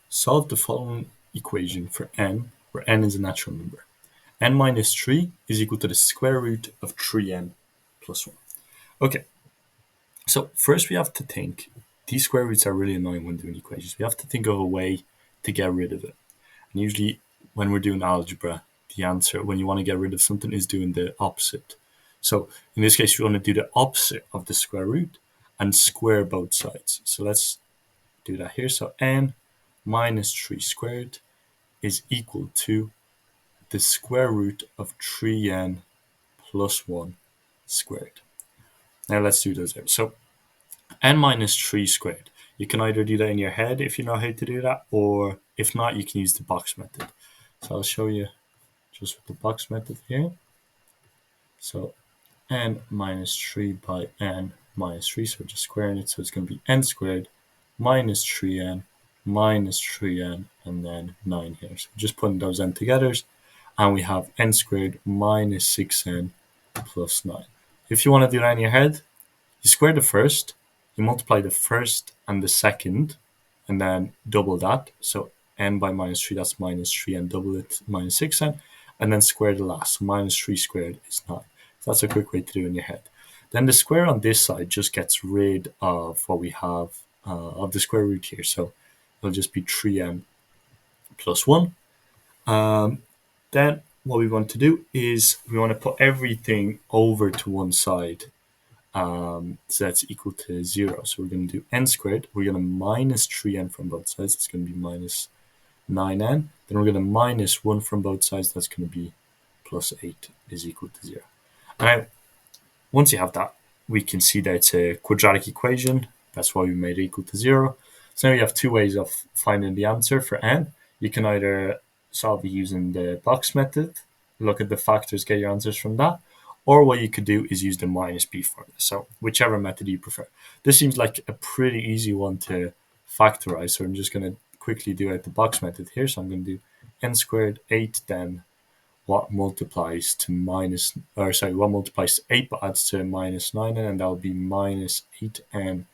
Solve the following equation for n, where n is a natural number. N minus 3 is equal to the square root of 3n plus 1. Okay, so first we have to think, these square roots are really annoying when doing equations. We have to think of a way to get rid of it. And usually when we're doing algebra, the answer when you want to get rid of something is doing the opposite. So in this case, we want to do the opposite of the square root and square both sides. So let's do that here. So n minus 3 squared is equal to the square root of 3n plus 1 squared. Now let's do those out. So n minus 3 squared. You can either do that in your head if you know how to do that, or if not, you can use the box method. So I'll show you just with the box method here. So n minus 3 by n minus 3, so we're just squaring it, so it's going to be n squared minus 3n minus 3n and then 9 here. So just putting those n together, and we have n squared minus 6n plus 9. If you want to do that in your head, you square the first, you multiply the first and the second, and then double that. So n by minus 3, that's minus 3, and double it, minus 6n, and then square the last. So minus 3 squared is 9. So that's a quick way to do it in your head. Then the square on this side just gets rid of what we have of the square root here. So it'll just be 3n plus 1. Then what we want to do is we want to put everything over to one side. So that's equal to 0. So we're going to do n squared. We're going to minus 3n from both sides. It's going to be minus 9n. Then we're going to minus 1 from both sides. That's going to be plus 8 is equal to 0. Now, once you have that, we can see that it's a quadratic equation. That's why we made it equal to 0. So now you have two ways of finding the answer for n. You can either solve it using the box method, look at the factors, get your answers from that, or what you could do is use the minus b formula. So whichever method you prefer. This seems like a pretty easy one to factorize, so I'm just going to quickly do out the box method here. So I'm going to do n squared 8, then what multiplies to what multiplies to 8 but adds to minus 9n, and that will be minus 8n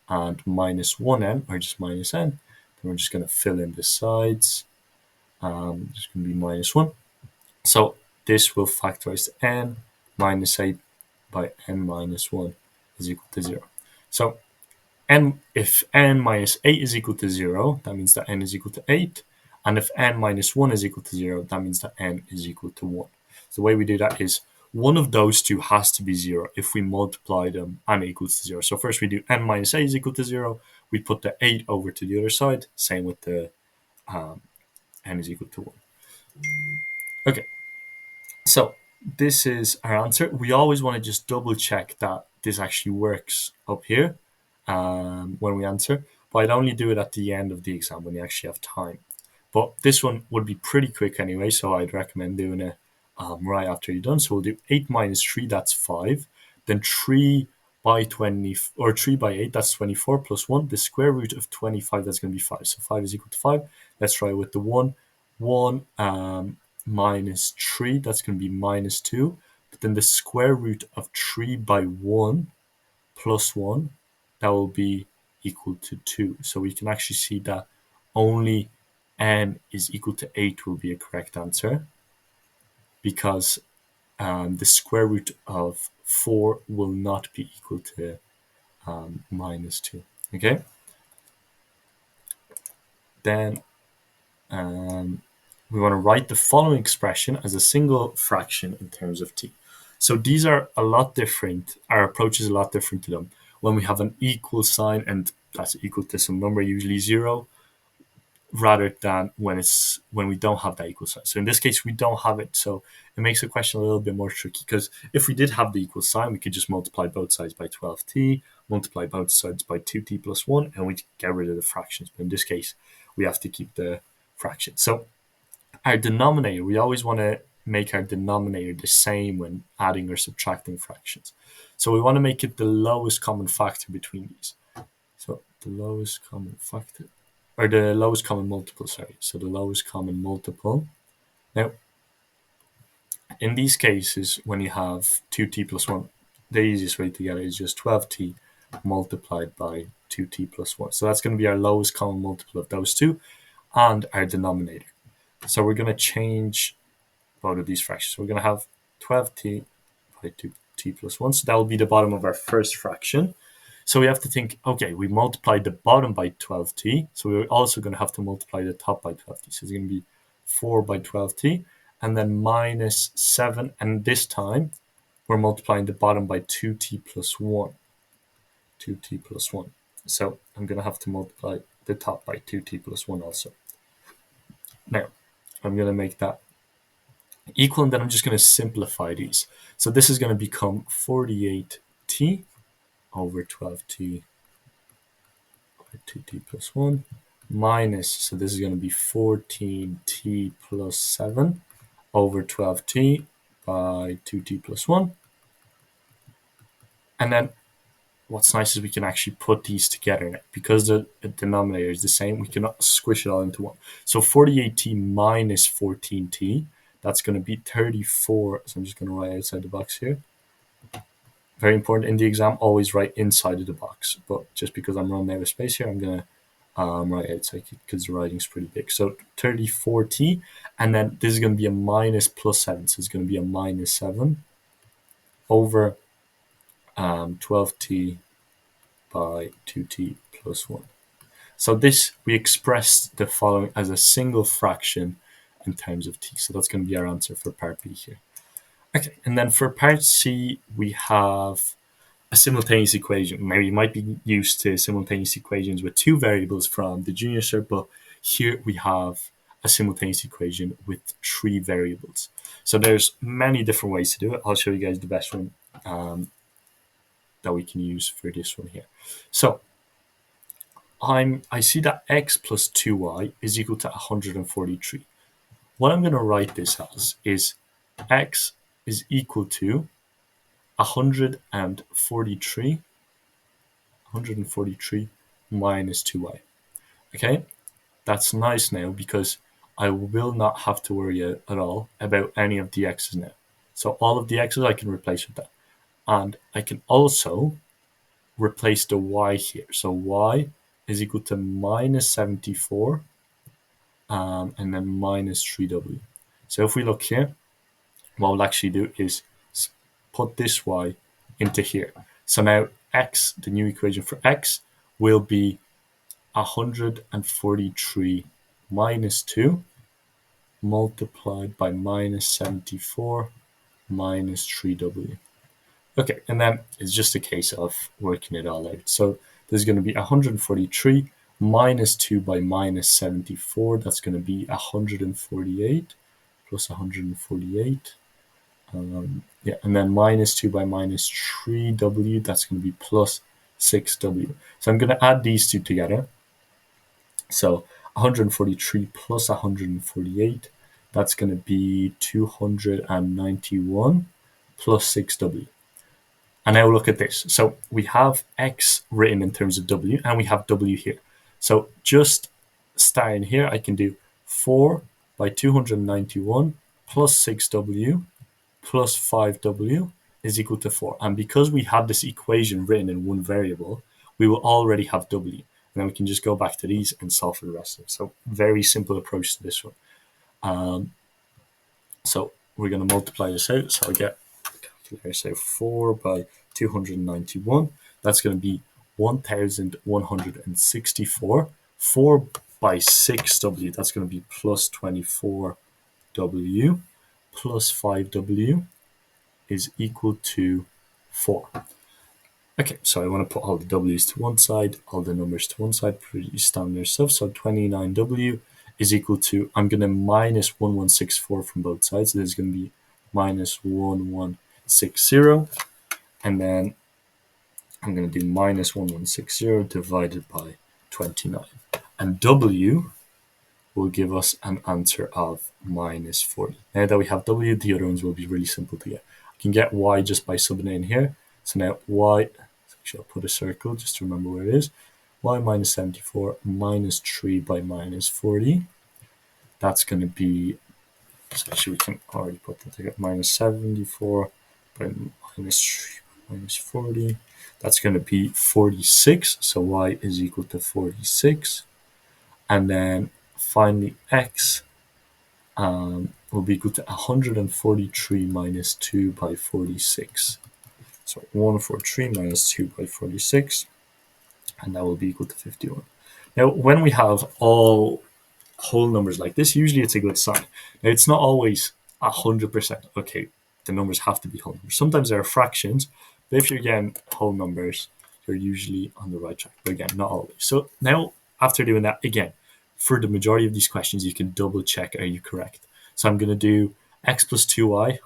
and minus 1n, or just minus n. Then we're just going to fill in the sides. Just going to be minus 1. So this will factorize to n minus 8 by n minus 1 is equal to 0. So if n minus 8 is equal to 0, that means that n is equal to 8. And if n minus 1 is equal to 0, that means that n is equal to 1. So the way we do that is one of those two has to be 0 if we multiply them and it equals to 0. So first we do n minus 8 is equal to 0. We put the 8 over to the other side. Same with the n is equal to 1. Okay, so this is our answer. We always want to just double check that this actually works up here when we answer. But I'd only do it at the end of the exam when you actually have time. But this one would be pretty quick anyway, so I'd recommend doing it right after you're done. So we'll do 8 minus 3, that's 5. Then 3 by 20, or 3 by 8, that's 24, plus 1. The square root of 25, that's going to be 5. So 5 is equal to 5. Let's try with the 1. 1 minus 3, that's going to be minus 2. But then the square root of 3 by 1 plus 1, that will be equal to 2. So we can actually see that only n is equal to 8 will be a correct answer, because the square root of 4 will not be equal to minus 2. Okay? Then we want to write the following expression as a single fraction in terms of t. So these are a lot different. Our approach is a lot different to them. When we have an equal sign, and that's equal to some number, usually 0, rather than when we don't have that equal sign. So in this case, we don't have it. So it makes the question a little bit more tricky, because if we did have the equal sign, we could just multiply both sides by 12t, multiply both sides by 2t plus 1, and we'd get rid of the fractions. But in this case, we have to keep the fraction. So our denominator, we always want to make our denominator the same when adding or subtracting fractions. So we want to make it the lowest common factor between these. So the lowest common factor, or the lowest common multiple, sorry. So the lowest common multiple. Now, in these cases, when you have 2t plus 1, the easiest way to get it is just 12t multiplied by 2t plus 1. So that's going to be our lowest common multiple of those two. and our denominator. So we're going to change both of these fractions. So we're going to have 12t by 2t plus 1. So that will be the bottom of our first fraction. So we have to think, okay, we multiplied the bottom by 12t. So we're also going to have to multiply the top by 12t. So it's going to be 4 by 12t and then minus 7. And this time we're multiplying the bottom by 2t plus 1. 2t plus 1. So I'm going to have to multiply the top by 2t plus 1 also. Now, I'm going to make that equal, and then I'm just going to simplify these. So this is going to become 48t over 12t by 2t plus 1 minus, so this is going to be 14t plus 7 over 12t by 2t plus 1. And then what's nice is we can actually put these together now. Because the denominator is the same, we can squish it all into one. So 48t minus 14t, that's going to be 34. So I'm just going to write outside the box here. Very important in the exam, always write inside of the box. But just because I'm running out of space here, I'm going to write outside because the writing's pretty big. So 34t, and then this is going to be a minus plus 7. So it's going to be a minus 7 over 12t by 2t plus 1. So this, we express the following as a single fraction in terms of t. So that's going to be our answer for part B here. Okay, and then for part C, we have a simultaneous equation. Now you might be used to simultaneous equations with two variables from the junior cert, but here we have a simultaneous equation with three variables. So there's many different ways to do it. I'll show you guys the best one that we can use for this one here. So I see that x plus 2y is equal to 143. What I'm going to write this as is x is equal to 143 minus 2y. Okay, that's nice now because I will not have to worry at all about any of the x's now. So all of the x's I can replace with that. And I can also replace the y here. So y is equal to minus 74 and then minus 3w. So if we look here, what we'll actually do is put this y into here. So now x, the new equation for x, will be 143 minus 2 multiplied by minus 74 minus 3w. Okay, and then it's just a case of working it all out. So there's going to be 143 minus 2 by minus 74. That's going to be 148 plus 148. Yeah, and then minus 2 by minus 3w. That's going to be plus 6w. So I'm going to add these two together. So 143 plus 148. That's going to be 291 plus 6w. And now look at this. So we have x written in terms of w, and we have w here. So just starting here, I can do 4 by 291 plus 6w plus 5w is equal to 4. And because we have this equation written in one variable, we will already have w. And then we can just go back to these and solve for the rest of it. So very simple approach to this one. So we're going to multiply this out. So I get, so 4 by 291, that's going to be 1,164. 4 by 6w, that's going to be plus 24w plus 5w is equal to 4. Okay, so I want to put all the w's to one side, all the numbers to one side, pretty standard stuff. So 29w is equal to, I'm going to minus 1164 from both sides. So this is going to be minus 1160. And then I'm going to do minus 1160 divided by 29. And w will give us an answer of minus 40. Now that we have w, the other ones will be really simple to get. I can get y just by subbing it in here. So now y, actually I'll put a circle just to remember where it is. Y minus 74 minus 3 by minus 40. That's going to be, so actually we can already put that together, minus 74 by minus 3 minus 40. That's going to be 46. So y is equal to 46. And then finally x will be equal to 143 minus 2 by 46. So 143 minus 2 by 46, and that will be equal to 51. Now, when we have all whole numbers like this, usually it's a good sign. Now, it's not always 100%. Okay, the numbers have to be whole numbers. Sometimes there are fractions, but if you're getting whole numbers, you're usually on the right track. But again, not always. So now, after doing that, again, for the majority of these questions, you can double check, are you correct? So I'm going to do x plus 2y. I'm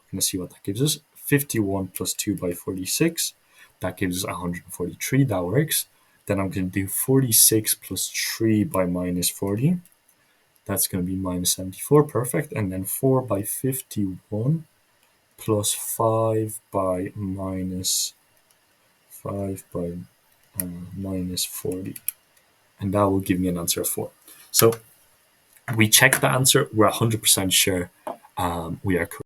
going to see what that gives us. 51 plus 2 by 46. That gives us 143. That works. Then I'm going to do 46 plus 3 by minus 40. That's going to be minus 74. Perfect. And then 4 by 51 plus 5 by minus 40. And that will give me an answer of 4. So we check the answer. We're 100% sure we are correct.